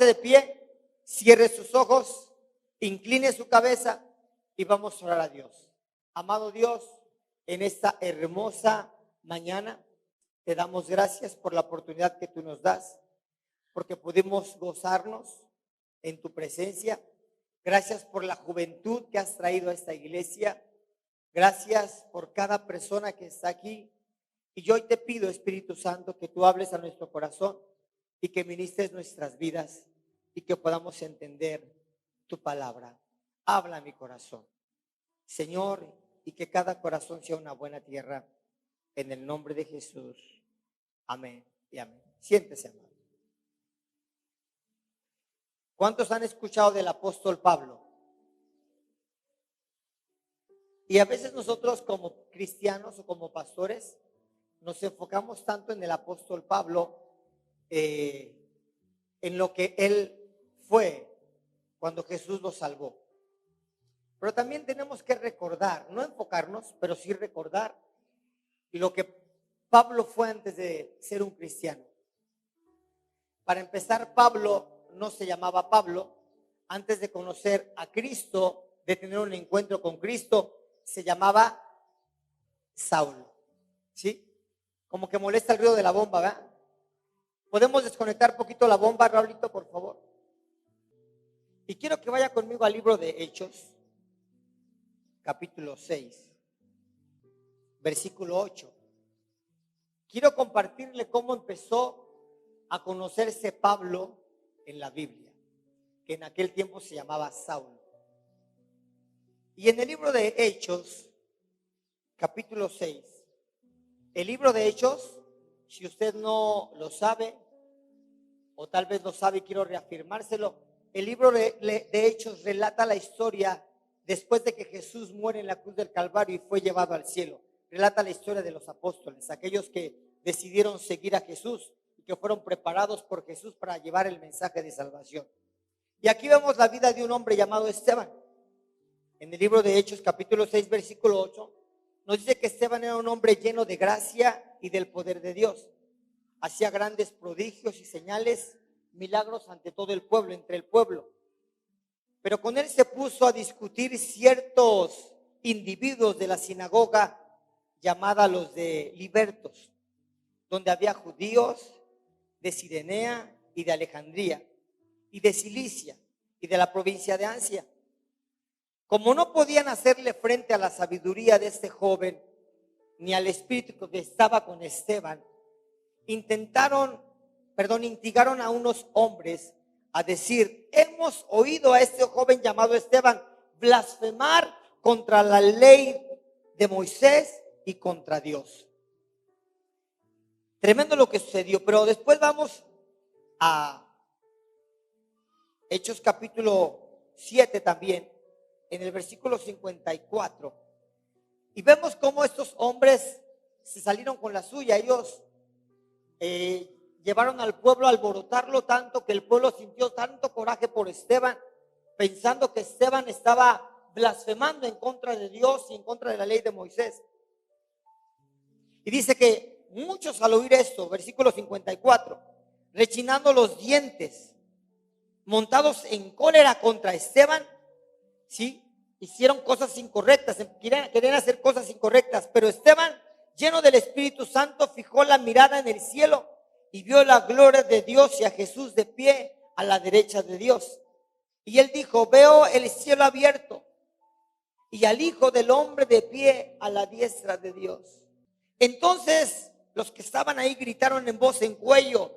de pie, cierre sus ojos, incline su cabeza y vamos a orar a Dios. Amado Dios, en esta hermosa mañana te damos gracias por la oportunidad que tú nos das, porque pudimos gozarnos en tu presencia. Gracias por la juventud que has traído a esta iglesia. Gracias por cada persona que está aquí. Y yo hoy te pido, Espíritu Santo, que tú hables a nuestro corazón y que ministres nuestras vidas y que podamos entender tu palabra. Habla a mi corazón, Señor, y que cada corazón sea una buena tierra. En el nombre de Jesús. Amén y amén. Siéntese, amado. ¿Cuántos han escuchado del apóstol Pablo? Y a veces nosotros como cristianos o como pastores nos enfocamos tanto en el apóstol Pablo, en lo que él fue cuando Jesús lo salvó. Pero también tenemos que recordar, no enfocarnos, pero sí recordar lo que Pablo fue antes de ser un cristiano. Para empezar, Pablo no se llamaba Pablo. Antes de conocer a Cristo, de tener un encuentro con Cristo, se llamaba Saulo. ¿Sí? Como que molesta el ruido de la bomba, ¿verdad? ¿Podemos desconectar un poquito la bomba, Raulito, por favor? Y quiero que vaya conmigo al libro de Hechos, capítulo 6, versículo 8. Quiero compartirle cómo empezó a conocerse Pablo en la Biblia, que en aquel tiempo se llamaba Saulo. Y en el libro de Hechos, capítulo 6, el libro de Hechos, si usted no lo sabe, o tal vez lo sabe y quiero reafirmárselo, el libro de Hechos relata la historia después de que Jesús muere en la cruz del Calvario y fue llevado al cielo. Relata la historia de los apóstoles, aquellos que decidieron seguir a Jesús y que fueron preparados por Jesús para llevar el mensaje de salvación. Y aquí vemos la vida de un hombre llamado Esteban. En el libro de Hechos, capítulo 6, versículo 8, nos dice que Esteban era un hombre lleno de gracia y del poder de Dios. Hacía grandes prodigios y señales, milagros ante todo el pueblo, entre el pueblo. Pero con él se puso a discutir ciertos individuos de la sinagoga llamada los de libertos, donde había judíos de Cirenea y de Alejandría y de Cilicia y de la provincia de Asia. Como no podían hacerle frente a la sabiduría de este joven ni al espíritu que estaba con Esteban, instigaron a unos hombres a decir: hemos oído a este joven llamado Esteban blasfemar contra la ley de Moisés y contra Dios. Tremendo lo que sucedió, pero después vamos a Hechos capítulo 7 también, en el versículo 54, y vemos cómo estos hombres se salieron con la suya. Ellos llevaron al pueblo a alborotarlo tanto que el pueblo sintió tanto coraje por Esteban, pensando que Esteban estaba blasfemando en contra de Dios y en contra de la ley de Moisés. Y dice que muchos al oír esto, versículo 54, rechinando los dientes, montados en cólera contra Esteban, ¿sí?, hicieron cosas incorrectas, querían hacer cosas incorrectas, pero Esteban, lleno del Espíritu Santo, fijó la mirada en el cielo y vio la gloria de Dios y a Jesús de pie a la derecha de Dios. Y él dijo: veo el cielo abierto y al Hijo del Hombre de pie a la diestra de Dios. Entonces los que estaban ahí gritaron en voz en cuello,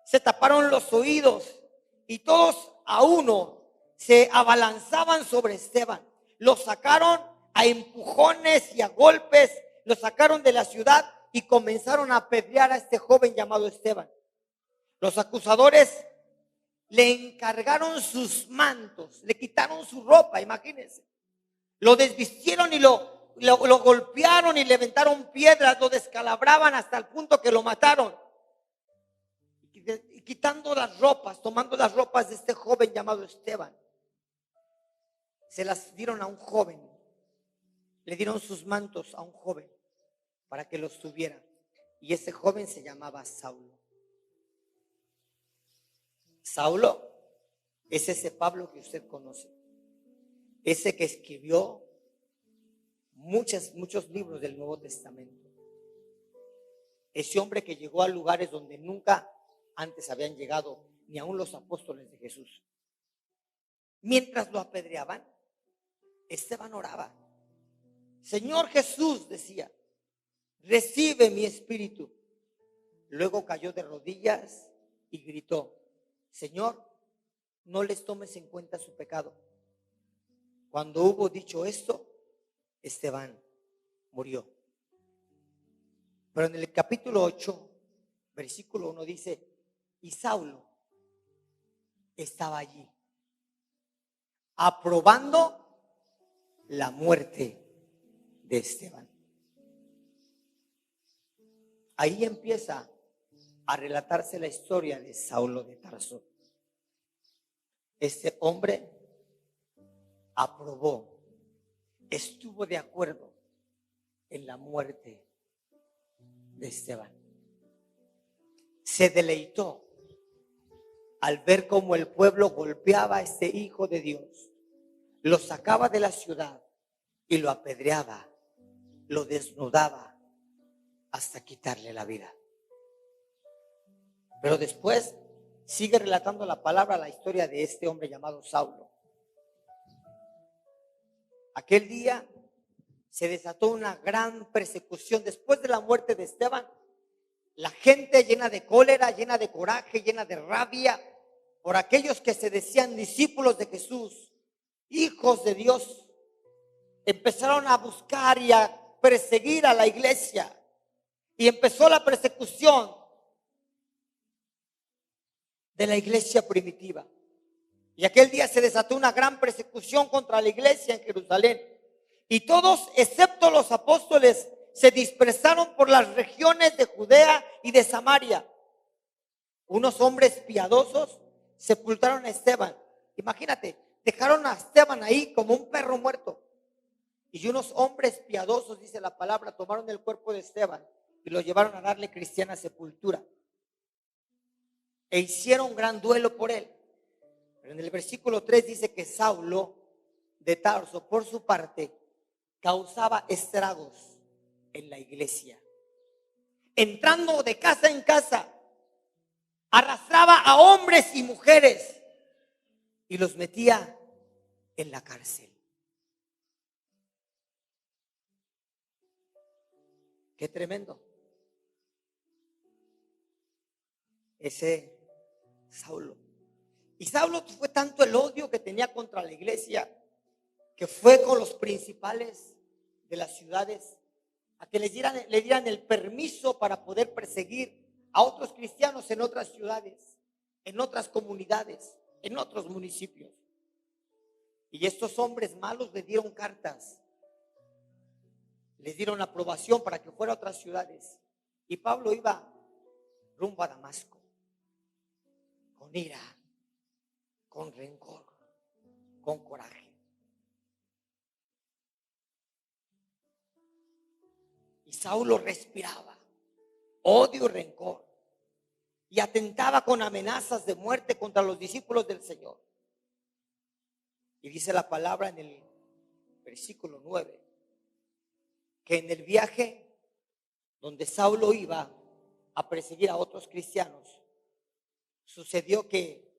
se taparon los oídos y todos a uno se abalanzaban sobre Esteban. Lo sacaron a empujones y a golpes, lo sacaron de la ciudad y comenzaron a apedrear a este joven llamado Esteban. Los acusadores le encargaron sus mantos, le quitaron su ropa, imagínense. Lo desvistieron y lo golpearon y le aventaron piedras, lo descalabraban hasta el punto que lo mataron. Y quitando las ropas, tomando las ropas de este joven llamado Esteban, se las dieron a un joven. Le dieron sus mantos a un joven para que los tuviera. Y ese joven se llamaba Saulo. Saulo es ese Pablo que usted conoce, ese que escribió muchos libros del Nuevo Testamento, ese hombre que llegó a lugares donde nunca antes habían llegado ni aún los apóstoles de Jesús. Mientras lo apedreaban, Esteban oraba. Señor Jesús, decía, recibe mi espíritu. Luego cayó de rodillas y gritó, Señor, no les tomes en cuenta su pecado. Cuando hubo dicho esto, Esteban murió. Pero en el capítulo 8, versículo 1 dice, y Saulo estaba allí, aprobando la muerte de Esteban. Ahí empieza a relatarse la historia de Saulo de Tarso. Este hombre aprobó, estuvo de acuerdo en la muerte de Esteban. Se deleitó al ver cómo el pueblo golpeaba a este hijo de Dios, lo sacaba de la ciudad y lo apedreaba, lo desnudaba hasta quitarle la vida. Pero después sigue relatando la palabra, la historia de este hombre llamado Saulo. Aquel día se desató una gran persecución. Después de la muerte de Esteban, la gente llena de cólera, llena de coraje, llena de rabia por aquellos que se decían discípulos de Jesús, hijos de Dios, empezaron a buscar y a perseguir a la iglesia. Y empezó la persecución de la iglesia primitiva. Y aquel día se desató una gran persecución contra la iglesia en Jerusalén. Y todos, excepto los apóstoles, se dispersaron por las regiones de Judea y de Samaria. Unos hombres piadosos sepultaron a Esteban. Imagínate, dejaron a Esteban ahí como un perro muerto. Y unos hombres piadosos, dice la palabra, tomaron el cuerpo de Esteban y lo llevaron a darle cristiana sepultura. E hicieron gran duelo por él. Pero en el versículo 3 dice que Saulo de Tarso, por su parte, causaba estragos en la iglesia. Entrando de casa en casa, arrastraba a hombres y mujeres y los metía en la cárcel. Qué tremendo. Ese Saulo. Y Saulo fue tanto el odio que tenía contra la iglesia que fue con los principales de las ciudades a que le dieran el permiso para poder perseguir a otros cristianos en otras ciudades, en otras comunidades, en otros municipios. Y estos hombres malos le dieron cartas, les dieron aprobación para que fuera a otras ciudades. Y Pablo iba rumbo a Damasco, con ira, con rencor, con coraje. Y Saulo respiraba odio y rencor y atentaba con amenazas de muerte contra los discípulos del Señor. Y dice la palabra en el versículo 9 que en el viaje donde Saulo iba a perseguir a otros cristianos, sucedió que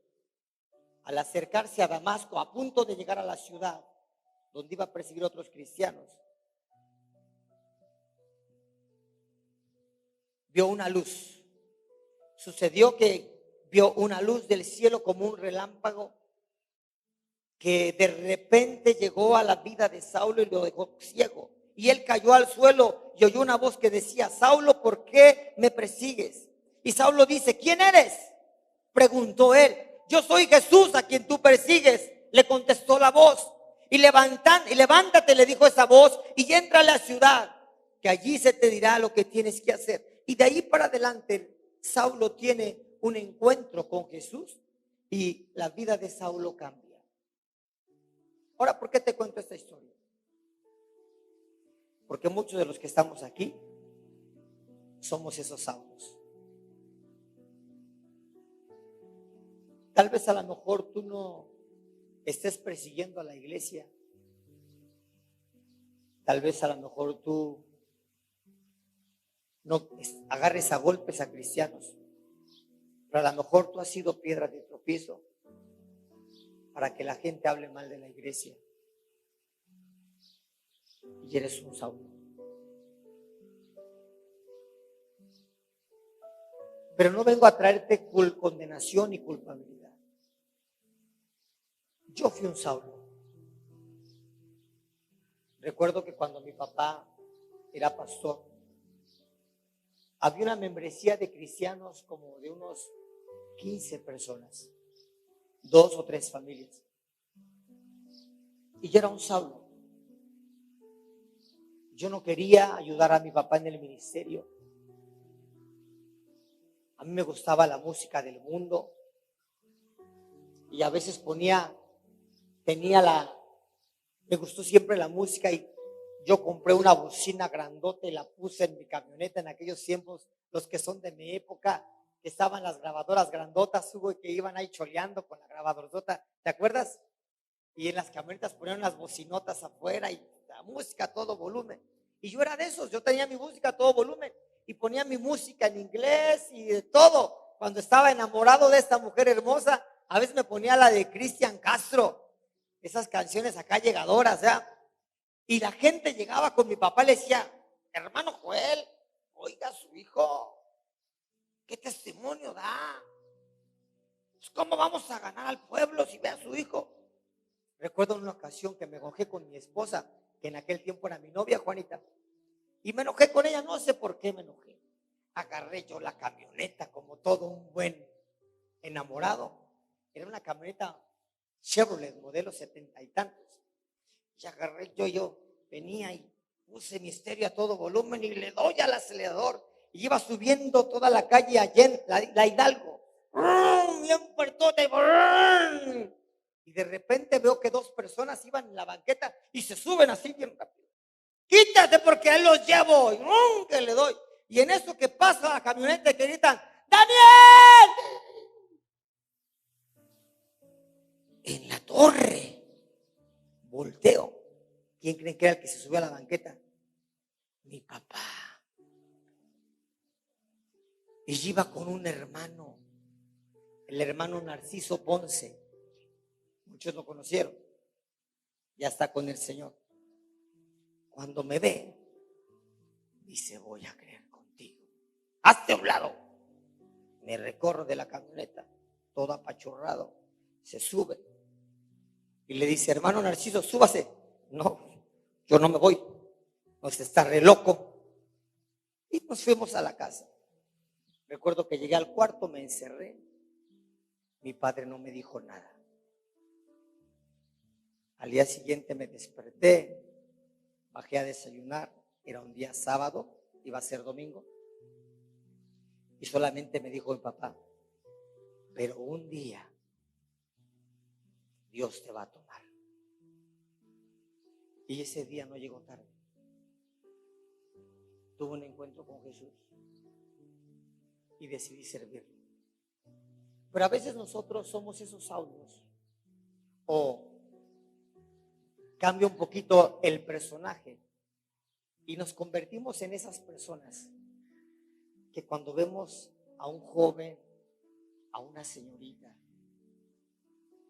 al acercarse a Damasco, a punto de llegar a la ciudad donde iba a perseguir a otros cristianos, vio una luz. Sucedió que vio una luz del cielo como un relámpago que de repente llegó a la vida de Saulo y lo dejó ciego. Y él cayó al suelo y oyó una voz que decía: Saulo, ¿por qué me persigues? Y Saulo dice: ¿quién eres? Preguntó él. Yo soy Jesús a quien tú persigues, le contestó la voz. Y levántate, le dijo esa voz, y entra a la ciudad, que allí se te dirá lo que tienes que hacer. Y de ahí para adelante Saulo tiene un encuentro con Jesús y la vida de Saulo cambia. Ahora, ¿por qué te cuento esta historia? Porque muchos de los que estamos aquí somos esos Saulos. Tal vez a lo mejor tú no estés persiguiendo a la iglesia. Tal vez a lo mejor tú no agarres a golpes a cristianos. Pero a lo mejor tú has sido piedra de tropiezo para que la gente hable mal de la iglesia. Y eres un Saulo. Pero no vengo a traerte condenación y culpabilidad. Yo fui un Saulo. Recuerdo que cuando mi papá era pastor, había una membresía de cristianos como de unos 15 personas, 2 o 3 familias. Y yo era un Saulo. Yo no quería ayudar a mi papá en el ministerio. A mí me gustaba la música del mundo. Y a veces me gustó siempre la música y yo compré una bocina grandota y la puse en mi camioneta en aquellos tiempos, los que son de mi época, que estaban las grabadoras grandotas, Hugo, y que iban ahí choleando con la grabadorota, ¿te acuerdas? Y en las camionetas ponían unas bocinotas afuera y la música a todo volumen. Y yo era de esos, yo tenía mi música a todo volumen y ponía mi música en inglés y de todo. Cuando estaba enamorado de esta mujer hermosa, a veces me ponía la de Cristian Castro, esas canciones acá llegadoras, ¿ya? Y la gente llegaba con mi papá y le decía, hermano Joel, oiga a su hijo, ¿qué testimonio da? ¿Cómo vamos a ganar al pueblo si ve a su hijo? Recuerdo una ocasión que me enojé con mi esposa, que en aquel tiempo era mi novia, Juanita, y me enojé con ella, no sé por qué me enojé. Agarré yo la camioneta como todo un buen enamorado. Era una camioneta Chevrolet, modelo 70 y tantos. Y agarré yo venía y puse mi estéreo a todo volumen y le doy al acelerador. Y iba subiendo toda la calle allá, la Hidalgo. Bien puertote. Y de repente veo que 2 personas iban en la banqueta y se suben así bien rápido. Quítate porque ahí los llevo. Y que le doy. Y en eso que pasa la camioneta que gritan, ¡Daniel! En la torre. Volteo. ¿Quién creen que era el que se subió a la banqueta? Mi papá. Y iba con un hermano, el hermano Narciso Ponce. Muchos lo conocieron. Ya está con el Señor. Cuando me ve, dice, voy a creer contigo. Hazte a un lado. Me recorro de la camioneta, todo apachurrado. Se sube. Y le dice, hermano Narciso, súbase. No, yo no me voy. No, se está re loco. Y nos fuimos a la casa. Recuerdo que llegué al cuarto, me encerré. Mi padre no me dijo nada. Al día siguiente me desperté, bajé a desayunar. Era un día sábado, iba a ser domingo. Y solamente me dijo mi papá, pero un día Dios te va a tomar. Y ese día no llegó tarde. Tuve un encuentro con Jesús y decidí servirlo. Pero a veces nosotros somos esos Saulos, o cambia un poquito el personaje y nos convertimos en esas personas que cuando vemos a un joven, a una señorita,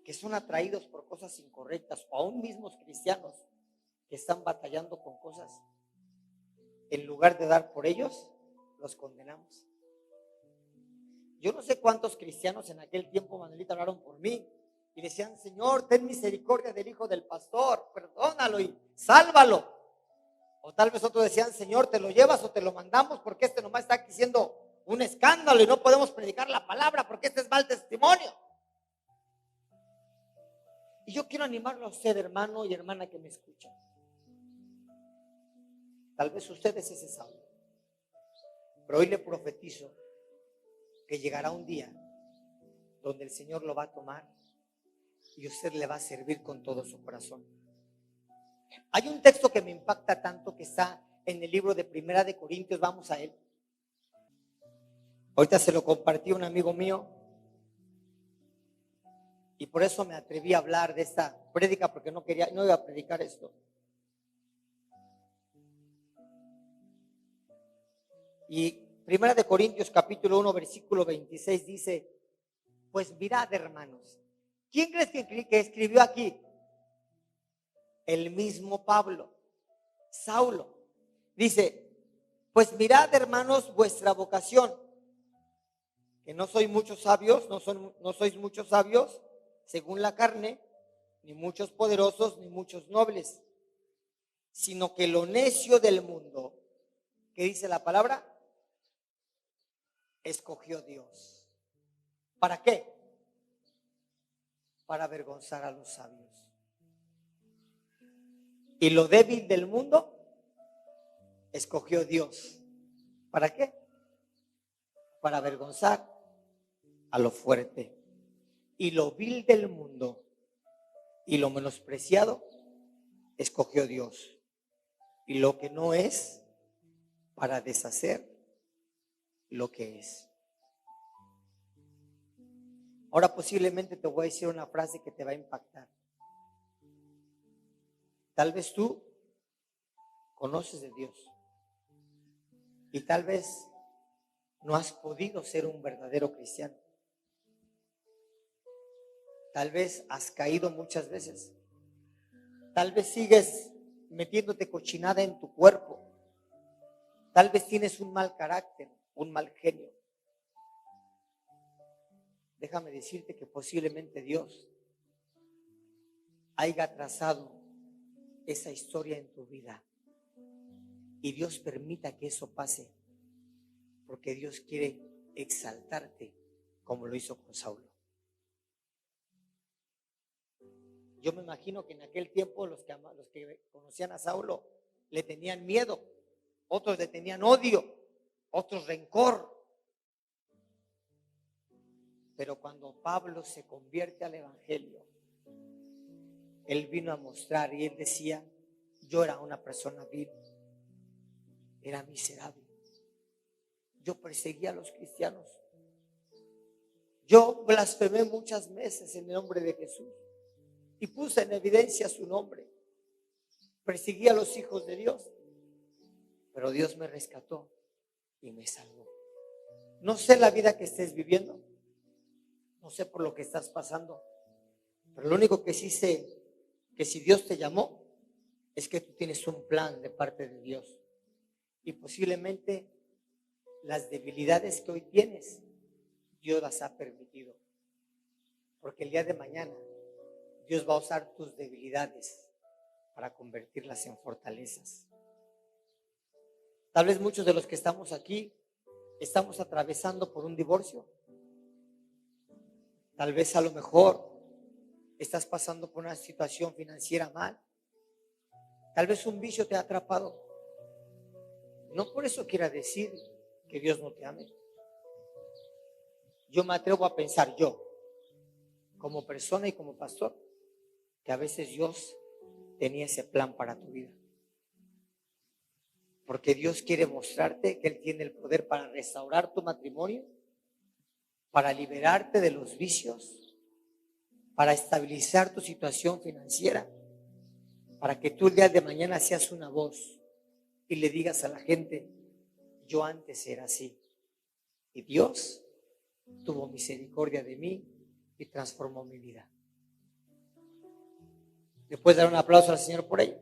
que son atraídos por cosas incorrectas, o aún mismos cristianos que están batallando con cosas, en lugar de dar por ellos, los condenamos. Yo no sé cuántos cristianos en aquel tiempo, Manuelita, hablaron por mí y decían, Señor, ten misericordia del hijo del pastor, perdónalo y sálvalo. O tal vez otros decían, Señor, te lo llevas o te lo mandamos porque este nomás está haciendo un escándalo y no podemos predicar la palabra porque este es mal testimonio. Y yo quiero animarlo a usted, hermano y hermana que me escuchan. Tal vez usted es ese Saulo, pero hoy le profetizo que llegará un día donde el Señor lo va a tomar y usted le va a servir con todo su corazón. Hay un texto que me impacta tanto que está en el libro de Primera de Corintios, vamos a él. Ahorita se lo compartí a un amigo mío Y por eso me atreví a hablar de esta prédica, porque no iba a predicar esto. Y 1 Corintios capítulo 1 versículo 26 dice: pues mirad, hermanos. ¿Quién crees que escribió aquí? El mismo Pablo, Saulo. Dice: pues mirad, hermanos, vuestra vocación, que no sois muchos sabios, no sois muchos sabios según la carne, ni muchos poderosos, ni muchos nobles, sino que lo necio del mundo, ¿qué dice la palabra? Escogió Dios. ¿Para qué? Para avergonzar a los sabios. Y lo débil del mundo escogió Dios. ¿Para qué? Para avergonzar a lo fuerte. Y lo vil del mundo y lo menospreciado escogió Dios. Y lo que no es, para deshacer lo que es. Ahora posiblemente te voy a decir una frase que te va a impactar. Tal vez tú conoces de Dios y tal vez no has podido ser un verdadero cristiano. Tal vez has caído muchas veces. Tal vez sigues metiéndote cochinada en tu cuerpo. Tal vez tienes un mal carácter, un mal genio. Déjame decirte que posiblemente Dios haya trazado esa historia en tu vida. Y Dios permita que eso pase, porque Dios quiere exaltarte como lo hizo con Saulo. Yo me imagino que en aquel tiempo los que conocían a Saulo le tenían miedo, otros le tenían odio, otros rencor. Pero cuando Pablo se convierte al evangelio, él vino a mostrar y él decía: yo era una persona vil, era miserable, yo perseguía a los cristianos, yo blasfemé muchas veces en el nombre de Jesús y puse en evidencia su nombre, perseguí a los hijos de Dios, pero Dios me rescató y me salvó. No sé la vida que estés viviendo, no sé por lo que estás pasando, pero lo único que sí sé, que si Dios te llamó, es que tú tienes un plan de parte de Dios. Y posiblemente las debilidades que hoy tienes, Dios las ha permitido. Porque el día de mañana, Dios va a usar tus debilidades para convertirlas en fortalezas. Tal vez muchos de los que estamos aquí estamos atravesando por un divorcio. Tal vez a lo mejor estás pasando por una situación financiera mal. Tal vez un vicio te ha atrapado. No por eso quiera decir que Dios no te ame. Yo me atrevo a pensar, yo, como persona y como pastor, que a veces Dios tenía ese plan para tu vida. Porque Dios quiere mostrarte que Él tiene el poder para restaurar tu matrimonio, para liberarte de los vicios, para estabilizar tu situación financiera, para que tú el día de mañana seas una voz y le digas a la gente: yo antes era así y Dios tuvo misericordia de mí y transformó mi vida. ¿Le puedes dar un aplauso al Señor por ello?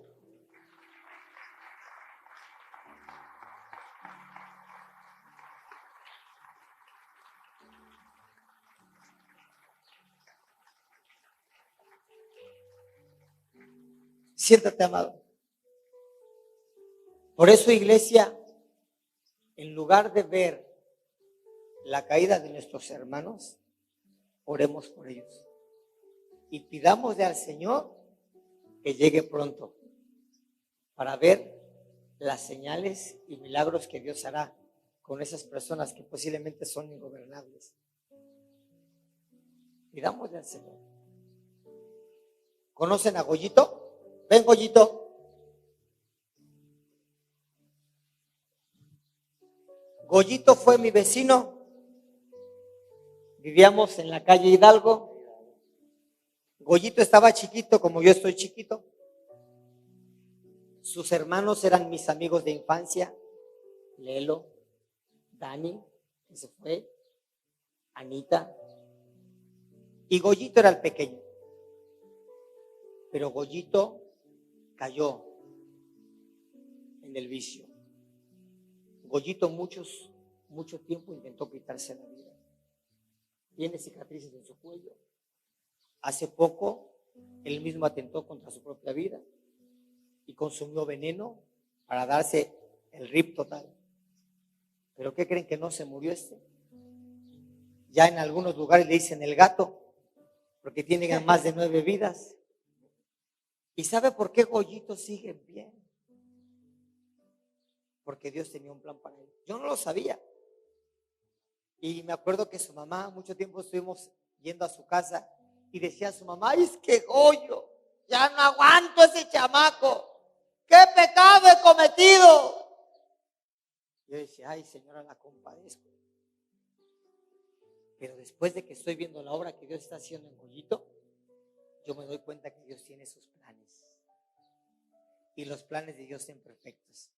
Siéntate, amado. Por eso, iglesia, en lugar de ver la caída de nuestros hermanos, oremos por ellos y pidámosle al Señor que llegue pronto para ver las señales y milagros que Dios hará con esas personas que posiblemente son ingobernables. Pidámosle al Señor. ¿Conocen a Goyito? Ven, Goyito. Goyito fue mi vecino. Vivíamos en la calle Hidalgo. Goyito estaba chiquito como yo estoy chiquito. Sus hermanos eran mis amigos de infancia. Lelo, Dani, que se fue, Anita. Y Goyito era el pequeño. Pero Goyito cayó en el vicio. Goyito mucho tiempo intentó quitarse la vida. Tiene cicatrices en su cuello. Hace poco, él mismo atentó contra su propia vida y consumió veneno para darse el rip total. ¿Pero qué creen que no se murió este? Ya en algunos lugares le dicen el gato, porque tiene más de 9 vidas. ¿Y sabe por qué Goyito sigue bien? Porque Dios tenía un plan para él. Yo no lo sabía. Y me acuerdo que su mamá, mucho tiempo estuvimos yendo a su casa y decía a su mamá, ay, es que Goyo, ya no aguanto ese chamaco. ¿Qué pecado he cometido? Yo decía, ay, señora, la compadezco. Pero después de que estoy viendo la obra que Dios está haciendo en Goyito, yo me doy cuenta que Dios tiene sus planes. Y los planes de Dios son perfectos.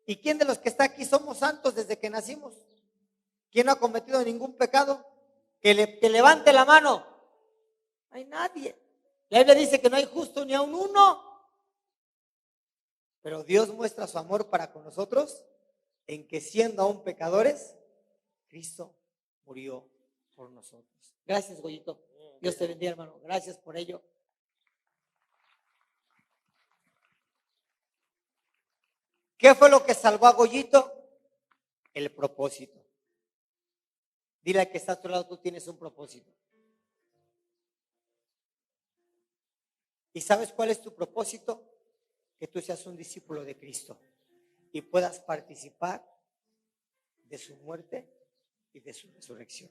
¿Y quién de los que está aquí somos santos desde que nacimos? ¿Quién no ha cometido ningún pecado? Que levante la mano. No hay nadie. La Biblia dice que no hay justo ni aun uno. Pero Dios muestra su amor para con nosotros en que siendo aún pecadores, Cristo murió por nosotros. Gracias, Goyito. Dios te bendiga, hermano. Gracias por ello. ¿Qué fue lo que salvó a Goyito? El propósito. Dile al que está a tu lado, tú tienes un propósito. ¿Y sabes cuál es tu propósito? Que tú seas un discípulo de Cristo y puedas participar de su muerte y de su resurrección.